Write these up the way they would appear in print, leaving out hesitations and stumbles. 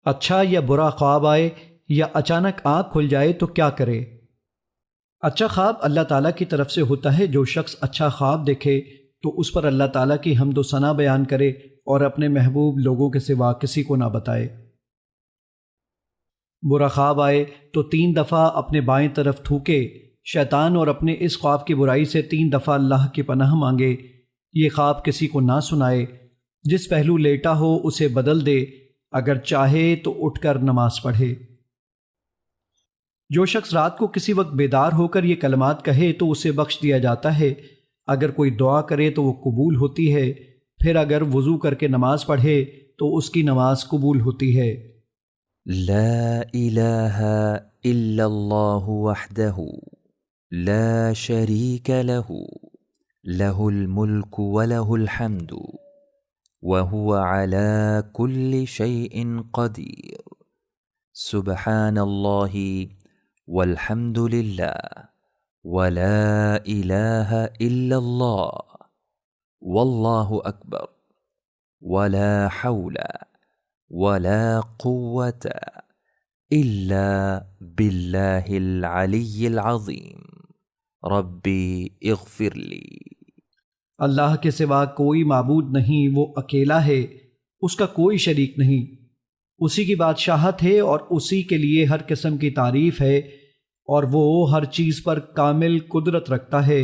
اچھا یا برا خواب آئے یا اچانک آنکھ کھل جائے تو کیا کرے؟ اچھا خواب اللہ تعالیٰ کی طرف سے ہوتا ہے۔ جو شخص اچھا خواب دیکھے تو اس پر اللہ تعالیٰ کی حمد و ثنا بیان کرے اور اپنے محبوب لوگوں کے سوا کسی کو نہ بتائے۔ برا خواب آئے تو 3 دفعہ اپنے بائیں طرف تھوکے، شیطان اور اپنے اس خواب کی برائی سے 3 دفعہ اللہ کی پناہ مانگے۔ یہ خواب کسی کو نہ سنائے۔ جس پہلو لیٹا ہو اسے بدل دے، اگر چاہے تو اٹھ کر نماز پڑھے۔ جو شخص رات کو کسی وقت بیدار ہو کر یہ کلمات کہے تو اسے بخش دیا جاتا ہے۔ اگر کوئی دعا کرے تو وہ قبول ہوتی ہے، پھر اگر وضو کر کے نماز پڑھے تو اس کی نماز قبول ہوتی ہے۔ لا الہ الا اللہ وحدہ لا شریک لہ لہ الملک ولہ الحمد وہو علی کل شیء قدیر سبحان اللہ والحمد للہ ولا الہ الا اللہ واللہ اکبر ولا حول ولا قوة الا باللہ العلی العظیم ربی اغفر لی۔ اللہ کے سوا کوئی معبود نہیں، وہ اکیلا ہے، اس کا کوئی شریک نہیں، اسی کی بادشاہت ہے اور اسی کے لیے ہر قسم کی تعریف ہے، اور وہ ہر چیز پر کامل قدرت رکھتا ہے۔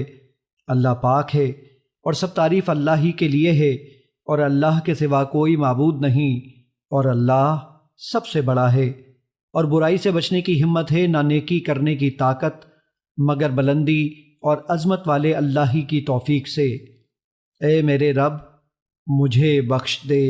اللہ پاک ہے اور سب تعریف اللہ ہی کے لیے ہے، اور اللہ کے سوا کوئی معبود نہیں، اور اللہ سب سے بڑا ہے۔ اور برائی سے بچنے کی ہمت ہے، نہ نیکی کرنے کی طاقت، مگر بلندی اور عظمت والے اللہ ہی کی توفیق سے۔ اے میرے رب، مجھے بخش دے۔